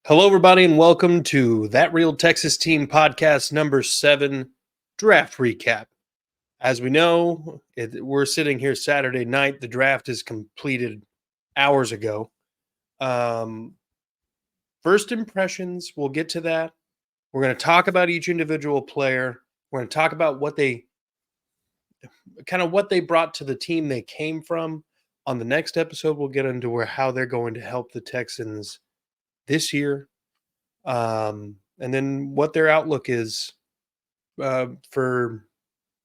Hello, everybody, and welcome to That Real Texas Team podcast number 7 draft recap. As we know, we're sitting here Saturday night. The draft is completed hours ago. Um, First impressions, we'll get to that. We're going to talk about each individual player. We're going to talk about what they brought to the team they came from. On the next episode, we'll get into how they're going to help the Texans this year. And then what their outlook is for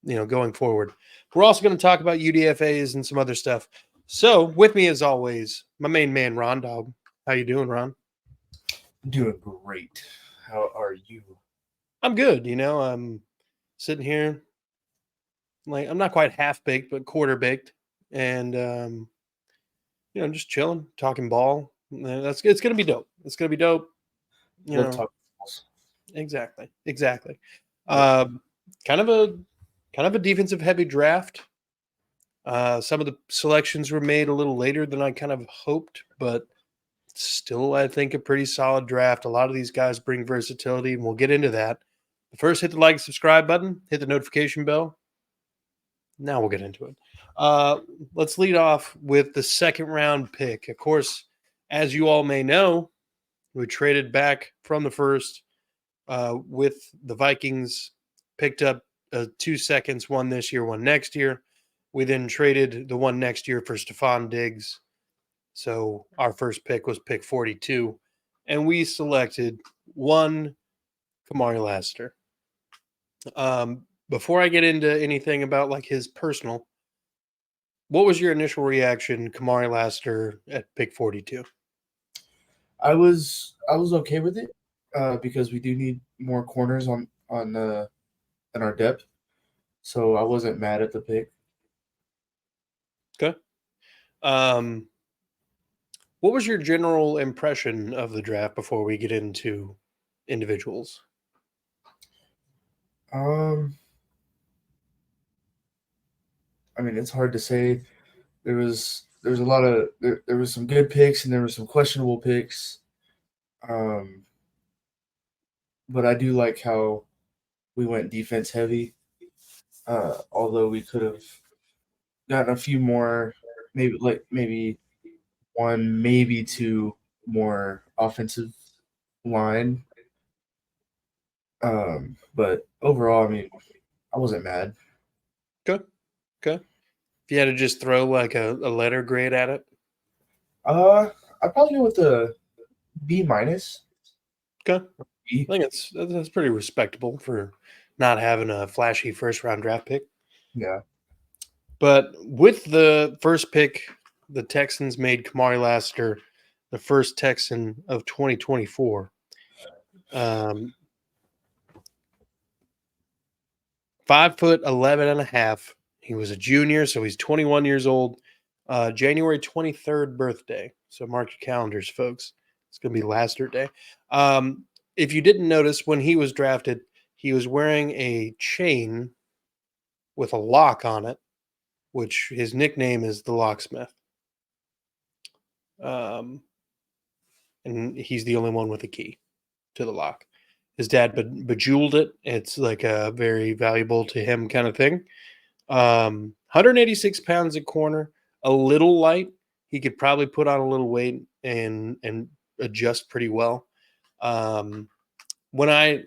going forward. We're also going to talk about UDFAs and some other stuff. So with me as always, my main man Ron Dog. How you doing, Ron? Doing great. How are you? I'm good. I'm sitting here like I'm not quite half baked, but quarter baked, and just chilling, talking ball. And it's gonna be dope. It's gonna be dope. Love talking. Exactly. Um, kind of a defensive heavy draft. Some of the selections were made a little later than I kind of hoped, but still, I think a pretty solid draft. A lot of these guys bring versatility, and we'll get into that. But first, hit the like and subscribe button, hit the notification bell. Now we'll get into it. Let's lead off with the second round pick. Of course, as you all may know, we traded back from the first with the Vikings, picked up 2 seconds, one this year, one next year. We then traded the one next year for Stephon Diggs. So our first pick was pick 42. And we selected one Kamari Lassiter. Before I get into anything about like his personal, what was your initial reaction, Kamari Lassiter at pick 42? I was okay with it because we do need more corners on in our depth, so I wasn't mad at the pick. Okay. What was your general impression of the draft before we get into individuals? I mean, it's hard to say. There was a lot of there was some good picks and there were some questionable picks. But I do like how we went defense heavy. Although we could have gotten a few more, maybe one, maybe two more offensive line. But overall, I mean, I wasn't mad. Okay. If you had to just throw like a letter grade at it? I'd probably go with the B minus. Okay. I think that's pretty respectable for not having a flashy first round draft pick. Yeah. But with the first pick, the Texans made Kamari Lassiter the first Texan of 2024. 5'11" and a half. He was a junior, so he's 21 years old. January 23rd birthday. So mark your calendars, folks. It's going to be Lassiter Day. If you didn't notice, when he was drafted, he was wearing a chain with a lock on it, which his nickname is the Locksmith. And he's the only one with a key to the lock. His dad bejeweled it. It's like a very valuable to him kind of thing. 186 pounds a corner, a little light. He could probably put on a little weight and adjust pretty well. When I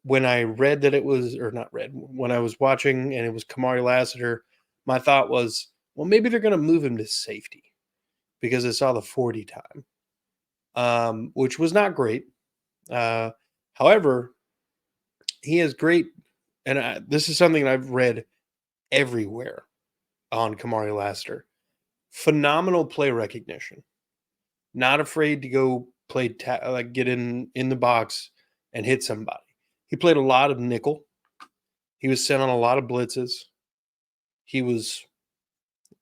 read that it was, or not read, when I was watching and it was Kamari Lassiter, my thought was, well, maybe they're going to move him to safety because I saw the 40 time, which was not great. However, he has great, and this is something I've read everywhere on Kamari Lassiter. Phenomenal play recognition. Not afraid to go play, get in the box and hit somebody. He played a lot of nickel. He was sent on a lot of blitzes. He was,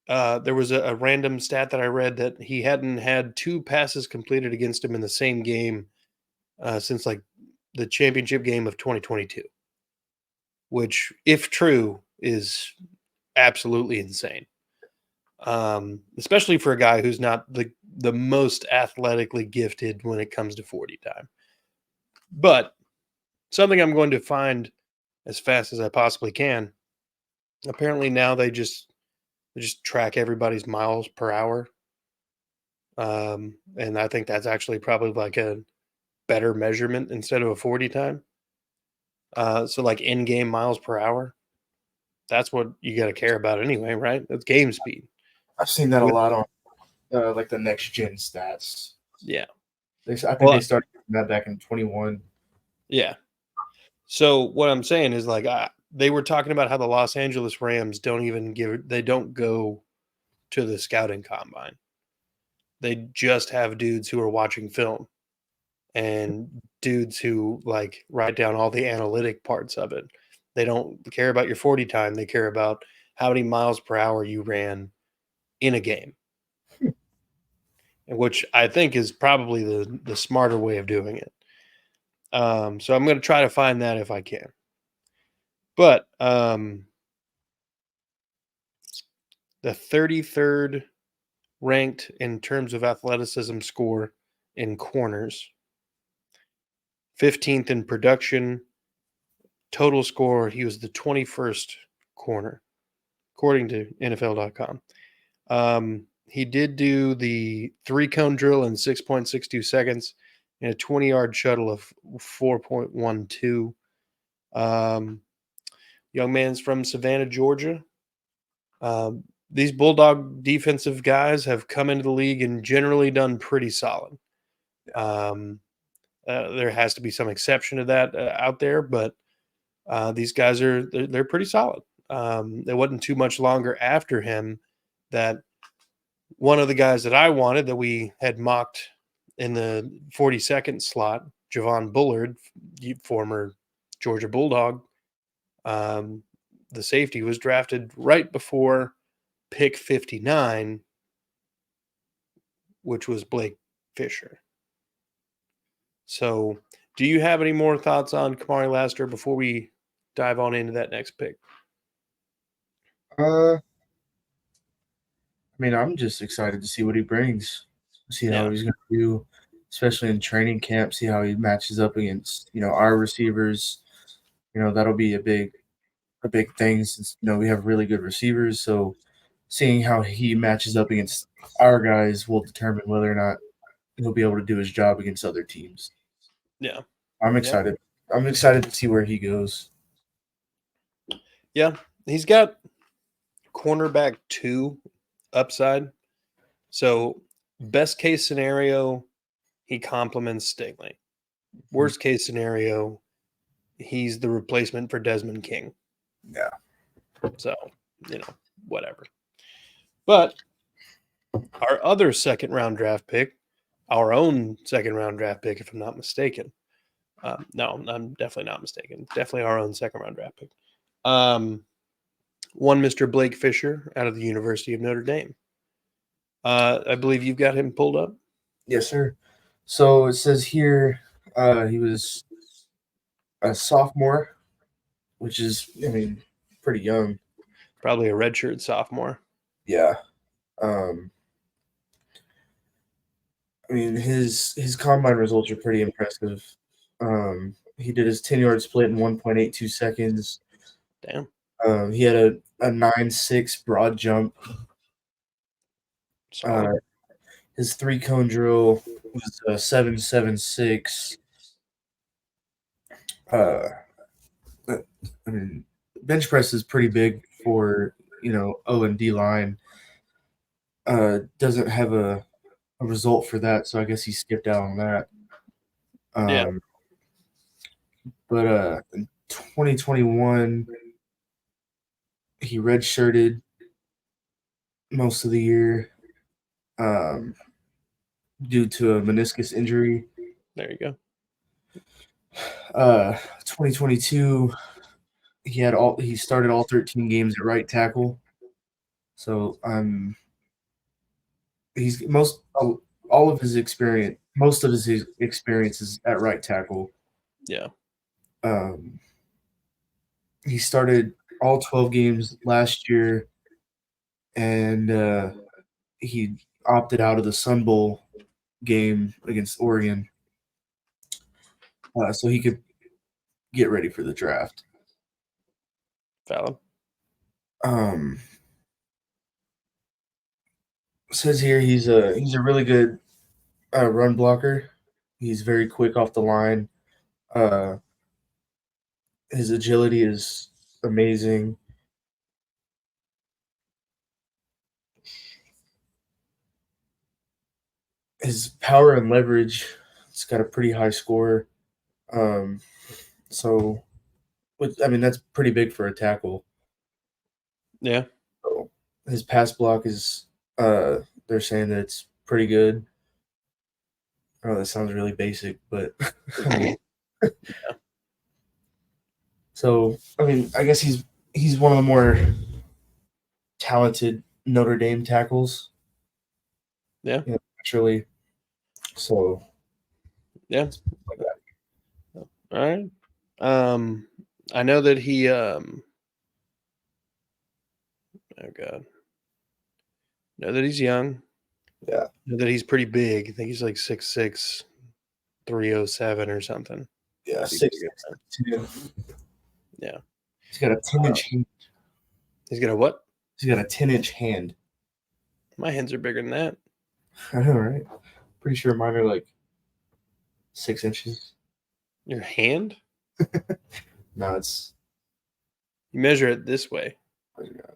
there was a random stat that I read that he hadn't had 2 passes completed against him in the same game since like the championship game of 2022, which, if true, is absolutely insane. especially for a guy who's not the most athletically gifted when it comes to 40 time. But something I'm going to find as fast as I possibly can. Apparently now they just track everybody's miles per hour, and I think that's actually probably like a better measurement instead of a 40 time. So like in-game miles per hour, that's what you got to care about anyway, right? That's game speed. I've seen that a With lot on like the next gen stats. yeah, I think they well, started that back in 21. yeah. So what I'm saying is like they were talking about how the Los Angeles Rams they don't go to the scouting combine. They just have dudes who are watching film and dudes who like write down all the analytic parts of it. They don't care about your 40 time. They care about how many miles per hour you ran in a game, which I think is probably the smarter way of doing it. So I'm going to try to find that if I can. But the 33rd ranked in terms of athleticism score in corners, 15th in production, total score, he was the 21st corner, according to NFL.com. He did do the 3-cone drill in 6.62 seconds and a 20-yard shuttle of 4.12. Young man's from Savannah, Georgia. These Bulldog defensive guys have come into the league and generally done pretty solid. There has to be some exception to that out there, but these guys they're pretty solid. It wasn't too much longer after him that one of the guys that I wanted that we had mocked in the 42nd slot, Javon Bullard, former Georgia Bulldog, um, the safety was drafted right before pick 59, which was Blake Fisher. So, do you have any more thoughts on Kamari Laster before we dive on into that next pick? I mean, I'm just excited to see what he brings, see how Yeah. he's going to do, especially in training camp. See how he matches up against our receivers. That'll be a big thing since we have really good receivers. So seeing how he matches up against our guys will determine whether or not he'll be able to do his job against other teams. Yeah. I'm Yeah. excited. I'm excited to see where he goes. Yeah. He's got cornerback 2 upside. So, best case scenario, he complements Stingley. Worst case scenario, he's the replacement for Desmond King. Yeah. So, whatever. But our other second round draft pick, our own second round draft pick, if I'm not mistaken. No, I'm definitely not mistaken. Definitely our own second round draft pick. One Mr. Blake Fisher out of the University of Notre Dame. I believe you've got him pulled up. Yes, sir. So it says here he was a sophomore, which is, I mean, pretty young. Probably a redshirt sophomore. Yeah. Um, I mean, his combine results are pretty impressive. He did his 10-yard split in 1.82 seconds. Damn. He had a 9.6 broad jump. His 3-cone drill was a 7.76. I mean, bench press is pretty big for O and D line. Doesn't have a result for that, so I guess he skipped out on that. Yeah. But in 2021, he redshirted most of the year due to a meniscus injury. There you go. 2022, he started all 13 games at right tackle. So he's all of his experience, most of his experience is at right tackle. Yeah. He started all 12 games last year and he opted out of the Sun Bowl game against Oregon, so he could get ready for the draft. Valid. Says here he's a really good run blocker. He's very quick off the line. His agility is amazing. His power and leverage, it's got a pretty high score. So, I mean, that's pretty big for a tackle. Yeah. So his pass block is, they're saying that it's pretty good. Oh, that sounds really basic, but I mean, so I mean, I guess he's one of the more talented Notre Dame tackles. Yeah. Naturally. So Yeah. All right. I know that he oh god. Know that he's young. Yeah. Know that he's pretty big. I think he's like 6'6", 307 or something. Yeah, Might be bigger 6'2". than that. Yeah. He's got a 10-inch hand. He's got a what? He's got a 10-inch hand. My hands are bigger than that. I know, right? Pretty sure mine are like 6 inches. Your hand? No, it's You measure it this way. what do you got?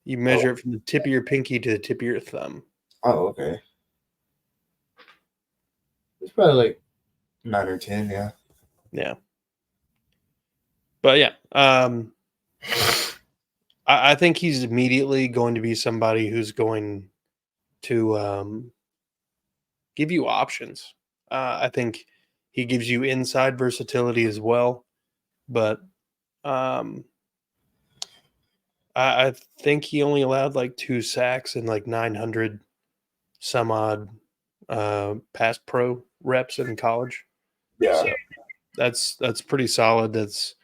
You measure it from the tip of your pinky to the tip of your thumb. Oh, okay. It's probably like 9 or 10, yeah. Yeah. But yeah, I think he's immediately going to be somebody who's going to give you options. I think he gives you inside versatility as well, but I think he only allowed like 2 sacks and like 900 some odd pass pro reps in college. Yeah. So that's pretty solid. That's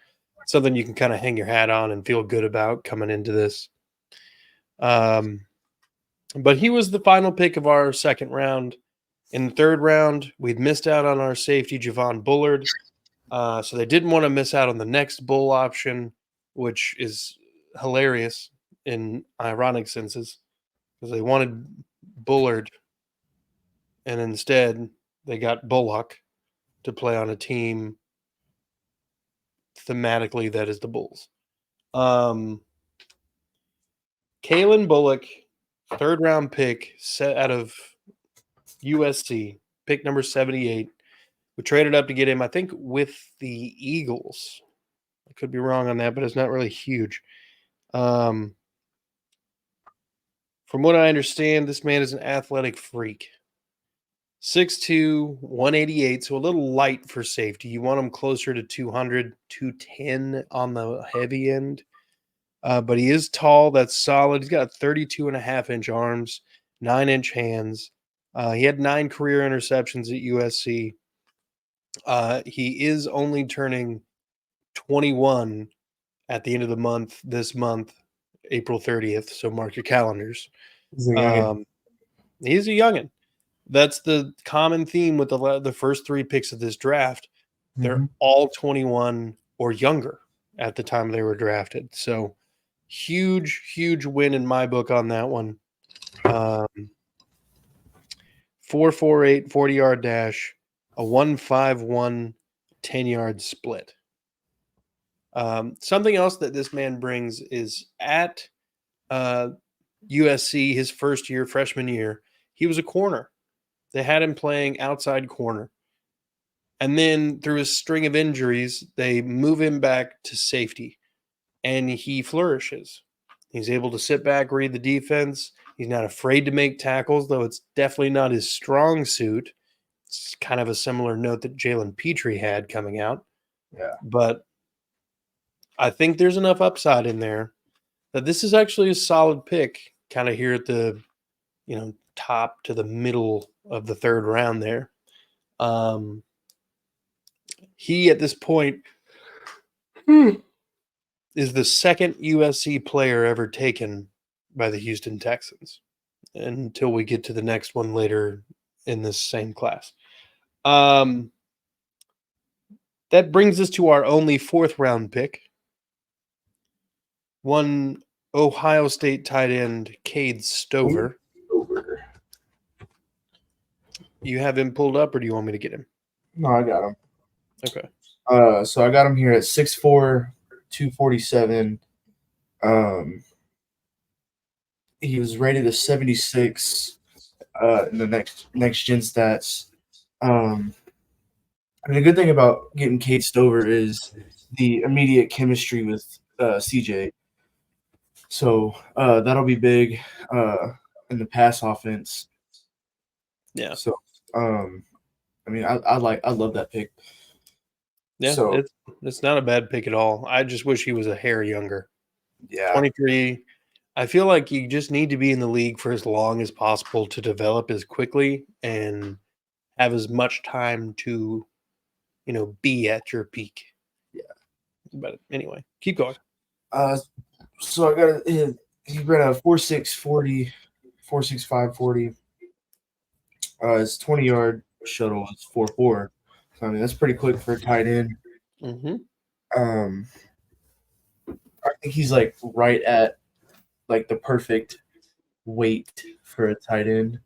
something you can kind of hang your hat on and feel good about coming into this. But he was the final pick of our second round. In the third round, we'd missed out on our safety, Javon Bullard. So they didn't want to miss out on the next bull option, which is hilarious in ironic senses because they wanted Bullard, and instead they got Bullock to play on a team thematically that is the Bulls. Kalen Bullock, third round pick, set out of USC, pick number 78. We traded up to get him, I think, with the Eagles. I could be wrong on that, but it's not really huge. From what I understand, this man is an athletic freak. 6'2", 188, so a little light for safety. You want him closer to 200, 210 on the heavy end. But he is tall. That's solid. He's got 32.5-inch arms, 9-inch hands. He had 9 career interceptions at USC. He is only turning 21 at the end of the month, this month, April 30th. So mark your calendars. He's a youngin'. He's a youngin'. That's the common theme with the first 3 picks of this draft. They're all 21 or younger at the time they were drafted. So huge, huge win in my book on that one. 4.48 40-yard dash, a 1.51 10-yard split. Something else that this man brings is at USC, his first year, freshman year, he was a corner. They had him playing outside corner. And then through a string of injuries, they move him back to safety, and he flourishes. He's able to sit back, read the defense. He's not afraid to make tackles, though it's definitely not his strong suit. It's kind of a similar note that Jalen Petrie had coming out. Yeah. But I think there's enough upside in there that this is actually a solid pick, kind of here at the, top to the middle of the third round there. He, at this point, is the second USC player ever taken by the Houston Texans until we get to the next one later in this same class. That brings us to our only fourth round pick. One Ohio State tight end, Cade Stover. You have him pulled up, or do you want me to get him? No, I got him. Okay. So I got him here at 6'4", 247. He was rated a 76 in the next gen stats. The good thing about getting Cade Stover is the immediate chemistry with CJ. So that'll be big in the pass offense. Yeah. So I love that pick. Yeah, So it's not a bad pick at all. I just wish he was a hair younger. yeah, 23. I feel like you just need to be in the league for as long as possible to develop as quickly and have as much time to, be at your peak. Yeah. But anyway, keep going. So I got he ran a 4.6 40, 4.65 40. His 20-yard shuttle was 4.4. So that's pretty quick for a tight end. Mm-hmm. I think he's like right at like the perfect weight for a tight end.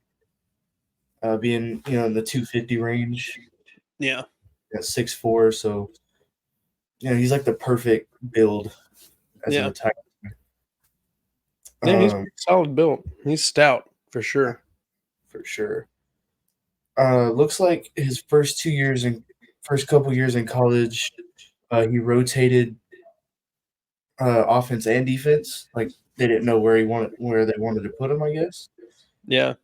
Being in the 250 range. Yeah. At 6'4", so he's like the perfect build as a tight end. Yeah, he's solid built. He's stout for sure. For sure. Looks like his first couple years in college, he rotated offense and defense. Like they didn't know where they wanted to put him, I guess. Yeah.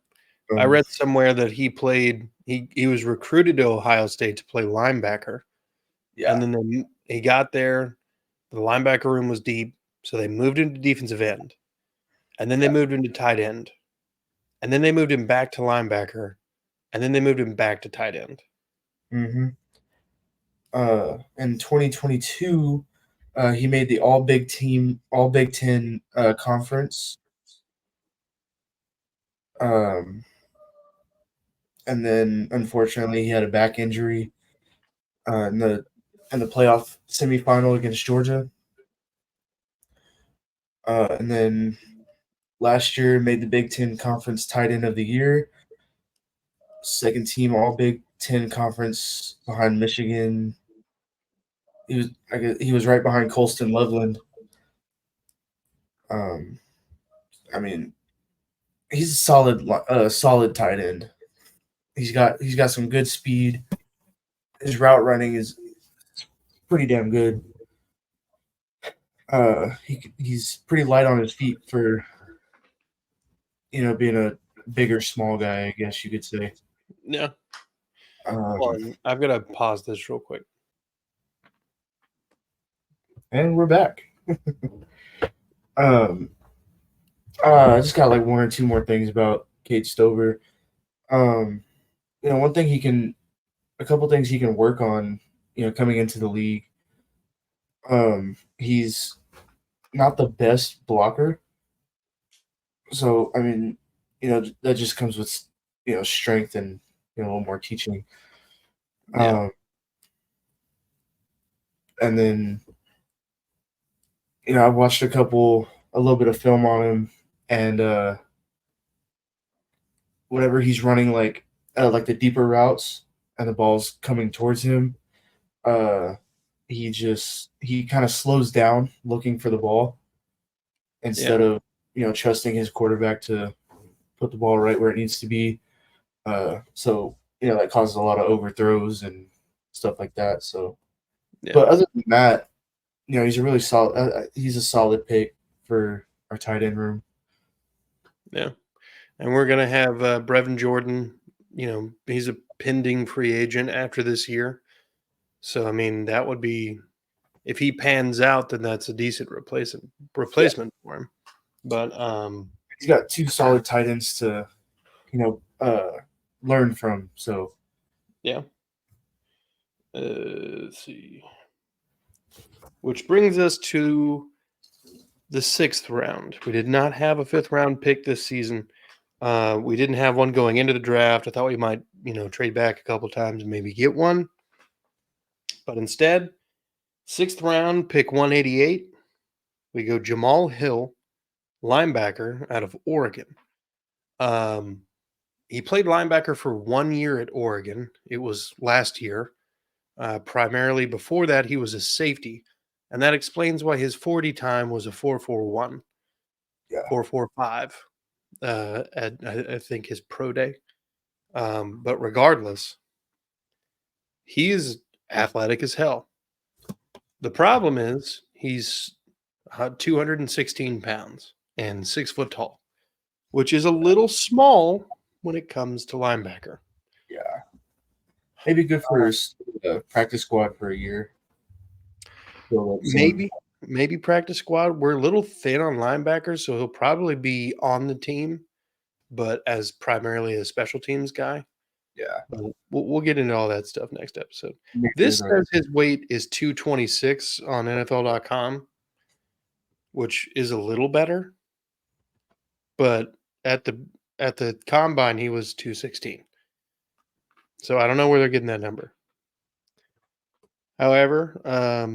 I read somewhere that he played. He was recruited to Ohio State to play linebacker. Yeah. And then he got there. The linebacker room was deep, so they moved him to defensive end. And then they moved him to tight end. And then they moved him back to linebacker. And then they moved him back to tight end. Mm-hmm. In 2022, he made the All Big Ten conference. And then unfortunately he had a back injury in the playoff semifinal against Georgia. And then last year made the Big Ten Conference Tight End of the Year. Second team All Big Ten Conference behind Michigan. He was right behind Colston Loveland. He's a solid tight end. He's got some good speed. His route running is pretty damn good. He's pretty light on his feet for being a bigger small guy, I guess you could say. Yeah. I've got to pause this real quick. And we're back. I just got like one or two more things about Cade Stover. A couple things he can work on, coming into the league. He's not the best blocker. So, that just comes with, strength and, a little more teaching. Yeah. And then, I've watched a little bit of film on him, and whenever he's running like the deeper routes and the ball's coming towards him, he kind of slows down looking for the ball instead of trusting his quarterback to put the ball right where it needs to be. So that causes a lot of overthrows and stuff like that. So, but other than that, he's a really solid. He's a solid pick for our tight end room. Yeah, and we're gonna have Brevin Jordan. He's a pending free agent after this year. So that would be, if he pans out, then that's a decent replacement for him. But he's got two solid tight ends to learn from. So yeah. Let's see. Which brings us to the 6th round. We did not have a 5th round pick this season. We didn't have one going into the draft. I thought we might, trade back a couple times and maybe get one. But instead, 6th round, pick 188, we go Jamal Hill, linebacker out of Oregon. He played linebacker for 1 year at Oregon. It was last year. Primarily before that, he was a safety. And that explains why his 40 time was a 4.41, Yeah. 4.45 at I think his pro day. But regardless, he is athletic as hell. The problem is he's 216 pounds and 6 foot tall, which is a little small when it comes to linebacker. Yeah. Maybe good for practice squad for a year. Maybe practice squad. We're a little thin on linebackers, so he'll probably be on the team, but as primarily a special teams guy. Yeah. But we'll get into all that stuff next episode. This says his weight is 226 on NFL.com, which is a little better. But at the combine, he was 216. So I don't know where they're getting that number. However, I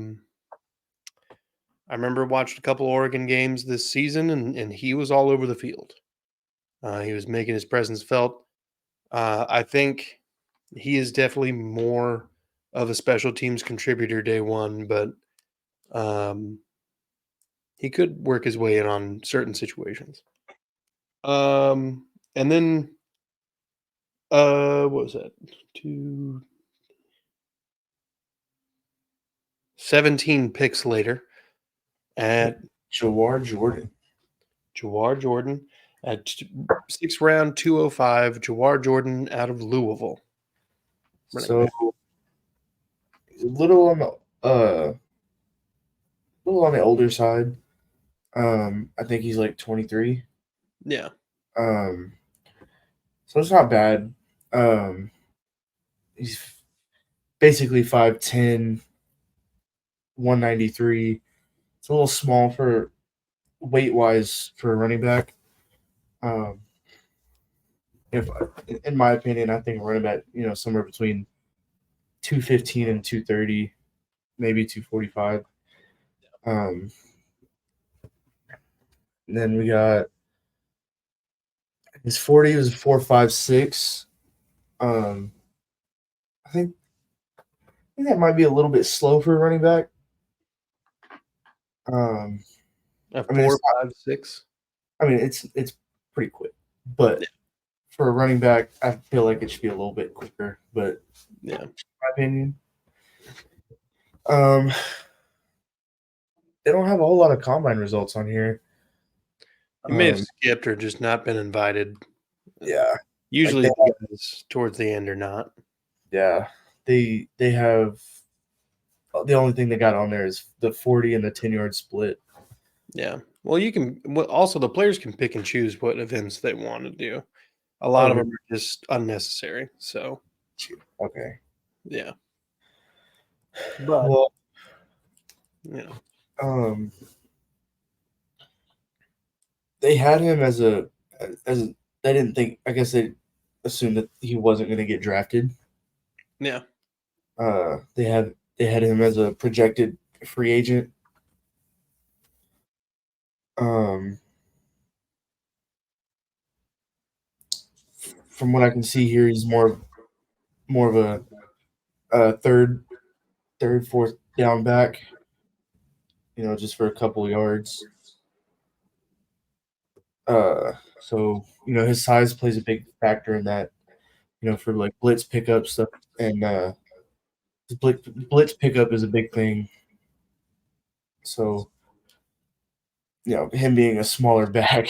remember watched a couple Oregon games this season, and he was all over the field. He was making his presence felt. I think he is definitely more of a special teams contributor day one, but he could work his way in on certain situations. And then, what was that? 17 picks later at Jawar Jordan. At 6th round, 205, Jawar Jordan out of Louisville. So a little on the older side. I think he's like 23. Yeah. So it's not bad. He's basically 5'10", 193. It's a little small for weight wise for a running back. If in my opinion, I think a running back, somewhere between 215 and 230, maybe 245. And then we got his 40 was 4.56. I think that might be a little bit slow for a running back. A 4.56. I mean, it's pretty quick, but for a running back, I feel like it should be a little bit quicker. But yeah, in my opinion, they don't have a whole lot of combine results on here. You may have skipped or just not been invited. Yeah, usually the guys towards the end or not. Yeah, they have. The only thing they got on there is the 40 and the 10-yard split. Yeah. Well, you can also the players can pick and choose what events they want to do. A lot of them are just unnecessary. So, okay. Yeah. But well, they had him as they didn't think. I guess they assumed that he wasn't going to get drafted. Yeah. They had him as a projected free agent. From what I can see here, he's more of a third, fourth down back. Just for a couple yards. So his size plays a big factor in that. For like blitz pickup stuff, and blitz pickup is a big thing. So, him being a smaller back,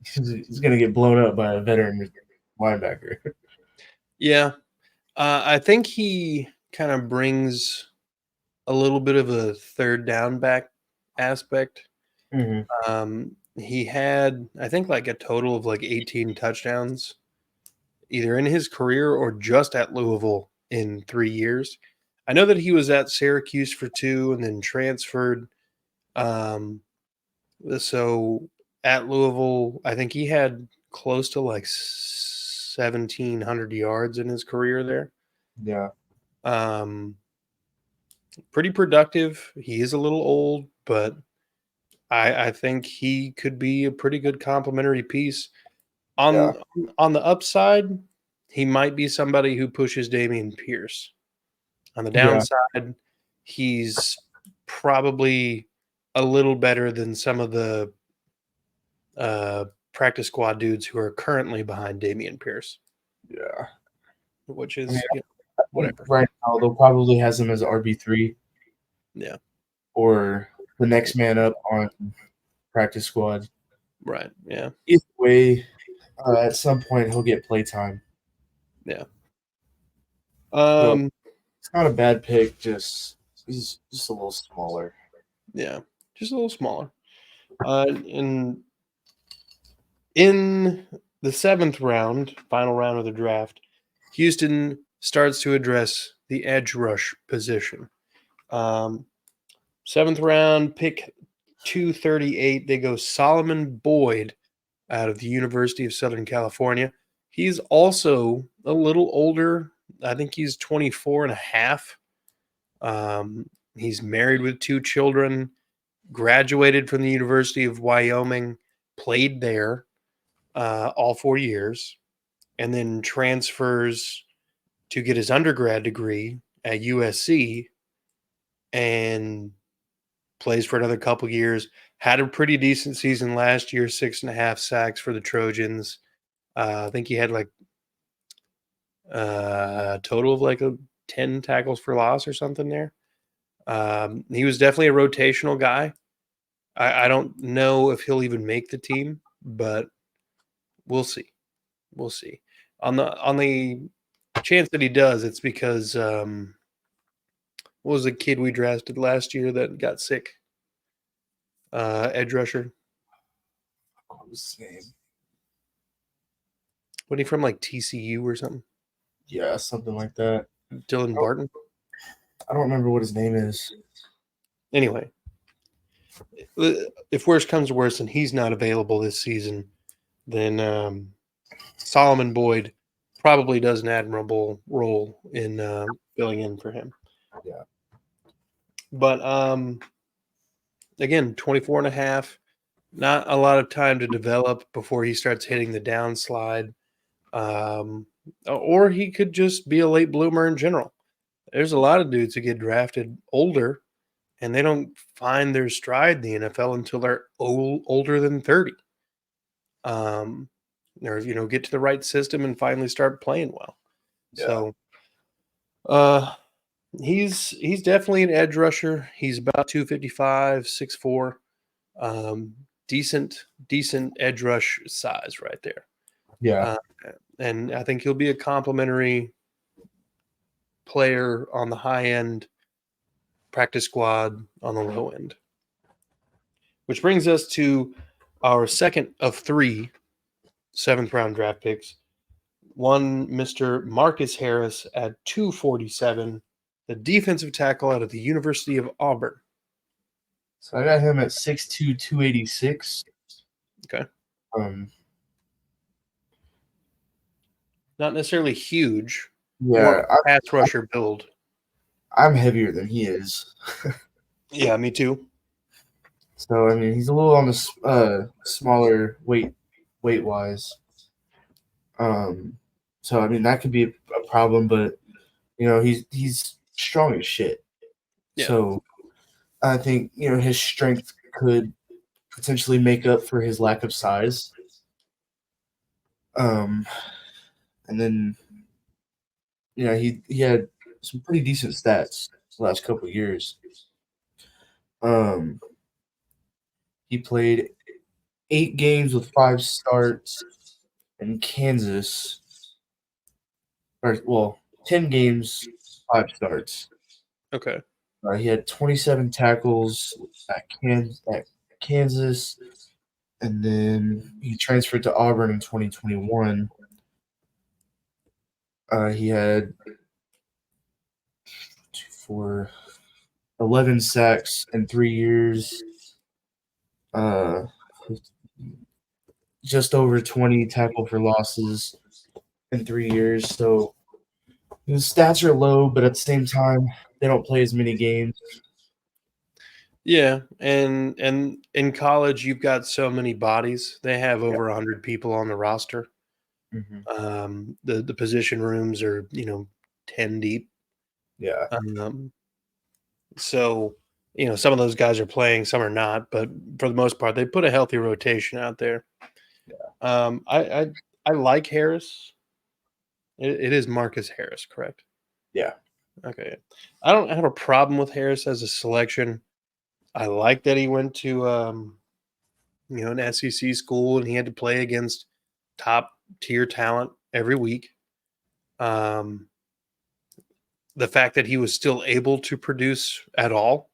he's going to get blown up by a veteran linebacker. Yeah. I think he kind of brings a little bit of a third down back aspect. Mm-hmm. He had, I think, like a total of like 18 touchdowns, either in his career or just at Louisville in 3 years. I know that he was at Syracuse for 2 and then transferred So at Louisville, I think he had close to like 1,700 yards in his career there. Yeah. Um, Pretty productive. He is a little old, but I think he could be a pretty good complementary piece. Yeah. On on the upside, he might be somebody who pushes Dameon Pierce. On the Yeah. downside, he's probably a little better than some of the uh, practice squad dudes who are currently behind Dameon Pierce, Yeah. which I mean, is I think whatever. right now they'll probably has him as RB3 Yeah, or the next man up on practice squad. right. Yeah, Either way, at some point he'll get playtime. yeah. So Um, it's not a bad pick. Just he's just a little smaller. yeah, just a little smaller. In the seventh round, final round of the draft, Houston starts to address the edge rush position. Um, Seventh round, pick 238, they go Solomon Boyd out of the University of Southern California. He's also a little older. I think he's 24 and a half. He's married with two children, graduated from the University of Wyoming, played there all 4 years, and then transfers to get his undergrad degree at USC and plays for another couple years. Had a pretty decent season last year, 6.5 sacks for the Trojans. I think he had like a total of like 10 tackles for loss or something there. He was definitely a rotational guy. I don't know if he'll even make the team, but we'll see. We'll see. On the chance that he does, it's because what was the kid we drafted last year that got sick? Edge rusher. What was his name? Wasn't he from like TCU or something? Yeah, something like that. Dylan Barton. I don't remember what his name is. Anyway, if worse comes to worse and he's not available this season, then Solomon Boyd probably does an admirable role in filling in for him. Yeah. But again, 24 and a half, not a lot of time to develop before he starts hitting the downslide. Or he could just be a late bloomer in general. There's a lot of dudes who get drafted older and they don't find their stride in the NFL until they're older than 30. Um, or get to the right system and finally start playing well. Yeah. So uh he's definitely an edge rusher. He's about 255, 6'4". Decent edge rush size right there. Yeah. Uh, and I think he'll be a complimentary player on the high end, practice squad on the low end. Which brings us to our second of three seventh round draft picks. One, Mr. Marcus Harris at 247, the defensive tackle out of the University of Auburn. So I got him at 6'2", 286. Okay. Um, Not necessarily huge, more yeah, pass rusher build. I'm heavier than he is. Yeah, me too. So I mean, he's a little on the smaller weight wise. So I mean that could be a problem, but he's strong as shit. Yeah. So I think his strength could potentially make up for his lack of size. And then he had some pretty decent stats the last couple of years. He played 8 games with 5 starts in Kansas, or well, 10 games, 5 starts. Okay. He had 27 tackles at Kansas, and then he transferred to Auburn in 2021. He had 11 sacks in 3 years. uh, just over 20 tackle for losses in 3 years. So his stats are low, but at the same time, they don't play as many games. Yeah, and in college, you've got so many bodies. They have Yeah. over 100 people on the roster. Hmm. The position rooms are 10 deep. Yeah. Um, so some of those guys are playing, some are not, but for the most part, they put a healthy rotation out there. I like Harris. It is Marcus Harris, correct? Yeah. Okay. I don't have a problem with Harris as a selection. I like that he went to an SEC school and he had to play against top tier talent every week. Um, the fact that he was still able to produce at all,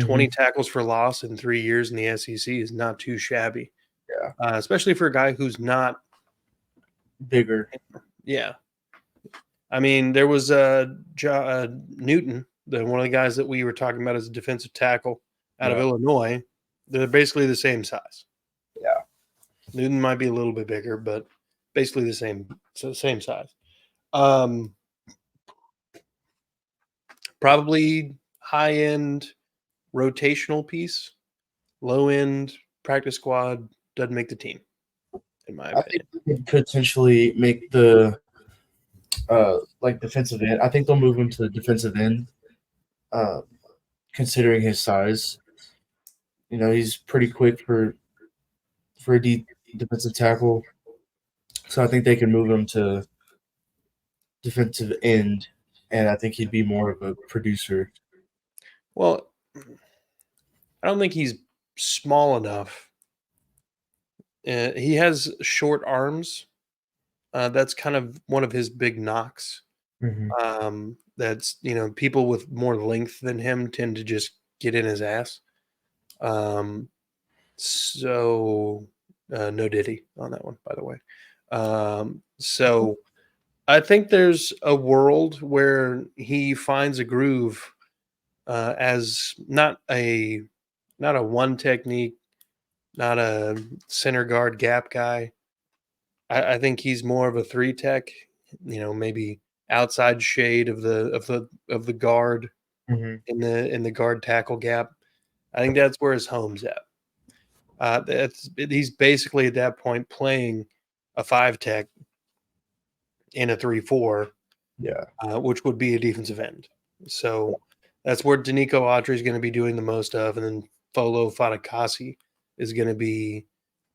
20 Hmm. tackles for loss in 3 years in the SEC is not too shabby, Yeah. especially for a guy who's not. Bigger. Yeah, I mean, there was Newton, one of the guys that we were talking about as a defensive tackle out of Yeah. Illinois. They're basically the same size. Yeah. Newton might be a little bit bigger, but basically same size. Um, Probably high end rotational piece, low end practice squad doesn't make the team, in my I think opinion. they could potentially make the like defensive end. I think they'll move him to the defensive end, uh, considering his size. He's pretty quick for a defensive tackle. So I think they can move him to defensive end, and I think he'd be more of a producer. Well, I don't think he's small enough. He has short arms. That's kind of one of his big knocks. Hmm. That's people with more length than him tend to just get in his ass. Um, so no Diddy on that one, by the way. So I think there's a world where he finds a groove as not a one technique, not a center guard gap guy. I think he's more of a three tech, maybe outside shade of the guard Hmm. in the guard tackle gap. I think that's where his home's at. He's basically at that point playing a five tech in a 3-4, Yeah. which would be a defensive end. So that's where Danico Autry is going to be doing the most of, and then Folo Fatakasi is going to be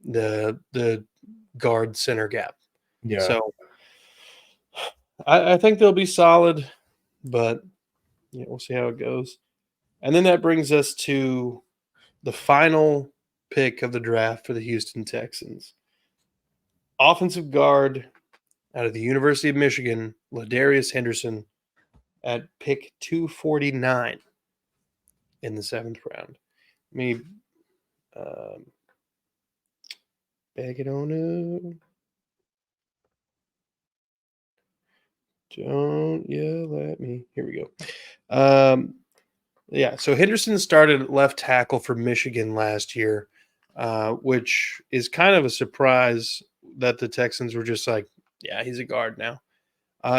the guard center gap. Yeah. So I think they'll be solid, but we'll see how it goes. And then that brings us to the final pick of the draft for the Houston Texans. Offensive guard out of the University of Michigan, Ladarius Henderson at pick 249 in the seventh round. Let me um, back it on up. Don't yell at me. Here we go. Yeah, so Henderson started at left tackle for Michigan last year, which is kind of a surprise that the Texans were just like, yeah, he's a guard now.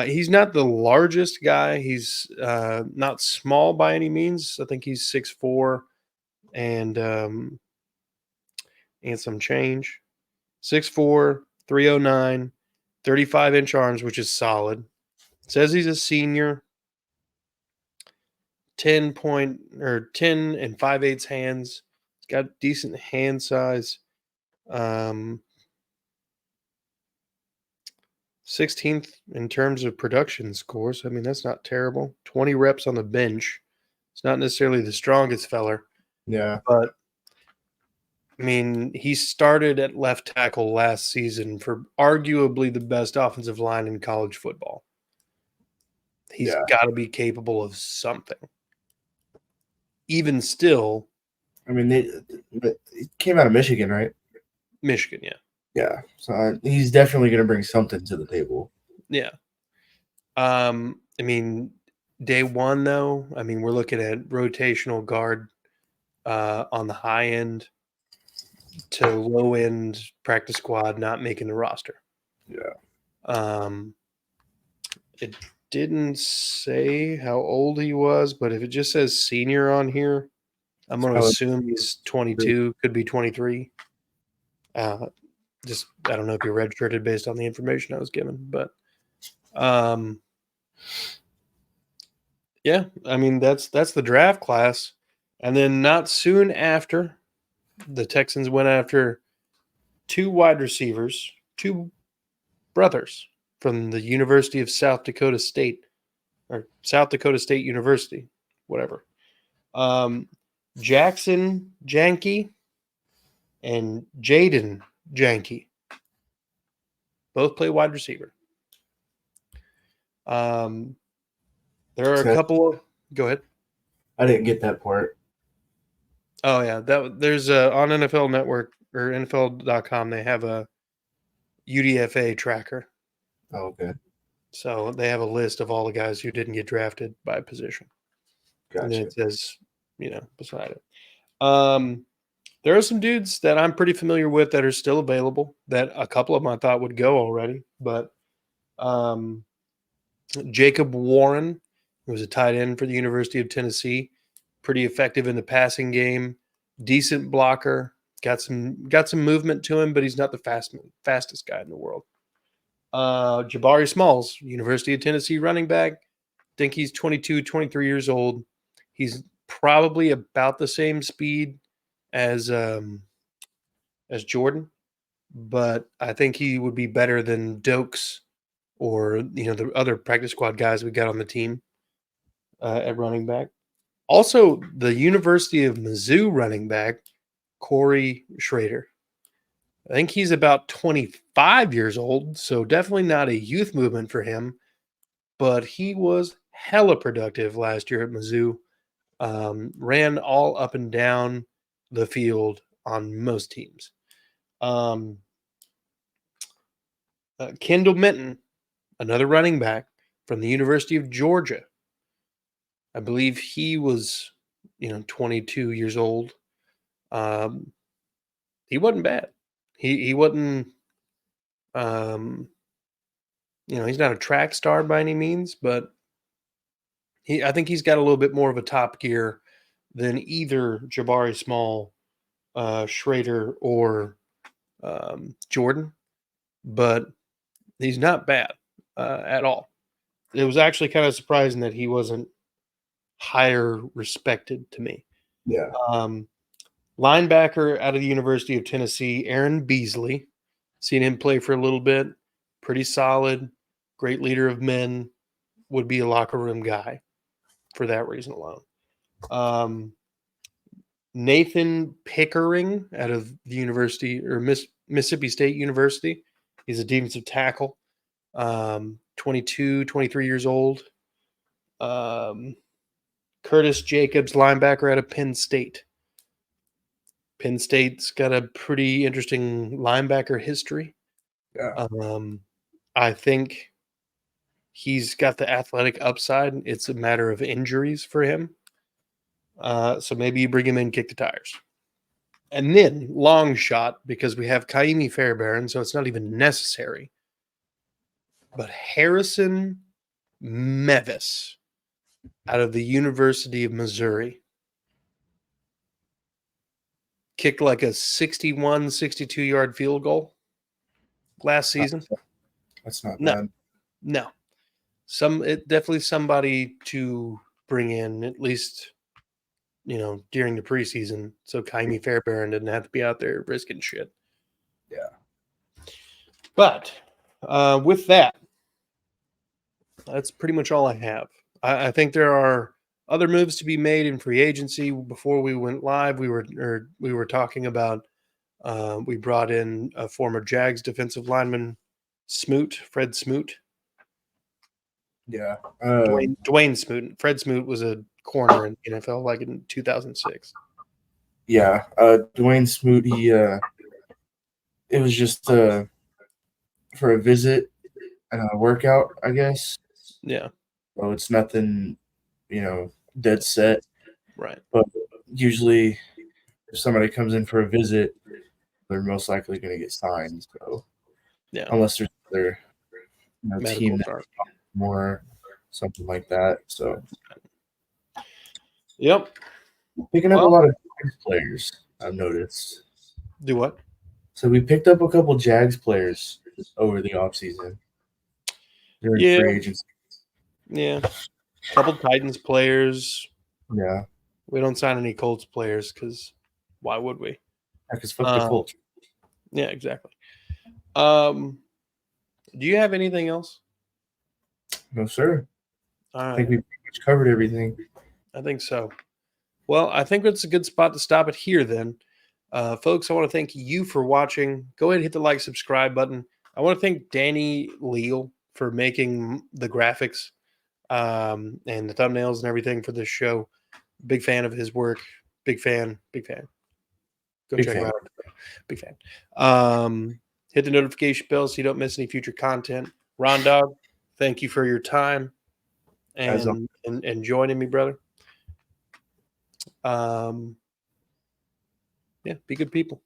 He's not the largest guy. He's not small by any means. I think he's 6'4" and some change. 6'4", 309, 35-inch arms, which is solid. Says he's a senior. 10 and 5/8 hands. He's got decent hand size. 16th in terms of production scores. I mean, that's not terrible. 20 reps on the bench. It's not necessarily the strongest feller, Yeah. but I mean, he started at left tackle last season for arguably the best offensive line in college football. He's Yeah. got to be capable of something. Even still, I mean, it came out of Michigan, right? Michigan, yeah. Yeah. So he's definitely going to bring something to the table. Yeah. I mean, day one though, I mean, we're looking at rotational guard on the high end. to low end practice squad, not making the roster. Yeah. It didn't say how old he was, but if it just says senior on here, I'm going to Oh, assume he's 22, could be 23. Just I don't know if you're redshirted based on the information I was given, but yeah, I mean that's the draft class, and then not soon after, the Texans went after two wide receivers, two brothers from the University of South Dakota State or South Dakota State University, whatever. Um, Jackson Janke and Jaden Janke both play wide receiver. There are a so couple of. Go ahead. I didn't get that part. Oh yeah, there's on NFL Network or NFL.com. They have a UDFA tracker, Oh, okay. so they have a list of all the guys who didn't get drafted by position, and then Gotcha. it says, beside it. There are some dudes that I'm pretty familiar with that are still available. That a couple of them I thought would go already, but um, Jacob Warren, who was a tight end for the University of Tennessee, pretty effective in the passing game, decent blocker, got some movement to him, but he's not the fastest guy in the world. Jabari Smalls, University of Tennessee running back. Think he's 22, 23 years old. He's probably about the same speed as Jordan, but I think he would be better than Dokes or the other practice squad guys we got on the team at running back. Also, the University of Mizzou running back Corey Schrader. I think he's about 25 years old, so definitely not a youth movement for him. But he was hella productive last year at Mizzou. Ran all up and down the field on most teams. Kendall Minton, another running back from the University of Georgia. I believe he was, 22 years old. He wasn't bad. He wasn't, um, he's not a track star by any means, but I think he's got a little bit more of a top gear than either Jabari Small, Schrader, or Jordan. But he's not bad at all. It was actually kind of surprising that he wasn't higher respected to me. Yeah. Linebacker out of the University of Tennessee, Aaron Beasley. Seen him play for a little bit. Pretty solid. Great leader of men. Would be a locker room guy for that reason alone. Nathan Pickering out of the University or Mississippi State University. He's a defensive tackle. 22, 23 years old. Curtis Jacobs, linebacker out of Penn State. Penn State's got a pretty interesting linebacker history. Yeah. I think he's got the athletic upside. It's a matter of injuries for him. So maybe you bring him in, kick the tires. And then long shot, because we have Kaimi Fairbairn, so it's not even necessary. But Harrison Mevis out of the University of Missouri kicked like a 61, 62-yard field goal last season. That's not No, bad. no. Definitely somebody to bring in at least, during the preseason, so Kaimi Fairbairn didn't have to be out there risking shit. Yeah. But with that, that's pretty much all I have. I think there are other moves to be made in free agency. Before we went live, we were talking about we brought in a former Jags defensive lineman, Fred Smoot. Yeah. Dwayne Smoot. Fred Smoot was a corner in the NFL like in 2006. Yeah. Dwayne Smoot, it was just for a visit and a workout, I guess. Yeah. So it's nothing, dead set. Right. But usually if somebody comes in for a visit, they're most likely going to get signed. So Yeah. unless there's another team Medical that start. more something like that. So Yep. picking up a Well, lot of Jags players, I've noticed. do what? So we picked up a couple Jags players over the offseason during Yeah. free agency. Yeah. Couple Titans players. Yeah, We don't sign any Colts players because why would we? because fuck the Colts. Yeah, exactly. Do you have anything else? No, sir. All I think right. we pretty much covered everything. I think so. Well, I think it's a good spot to stop it here then. Folks, I want to thank you for watching. Go ahead and hit the like, subscribe button. I want to thank Danny Leal for making the graphics and the thumbnails and everything for this show. Big fan of his work. Big fan. Big fan. Go Big check him fan. out. Big fan. Hit the notification bell so you don't miss any future content. Ron Dog, thank you for your time As and joining me, brother. Yeah, be good people.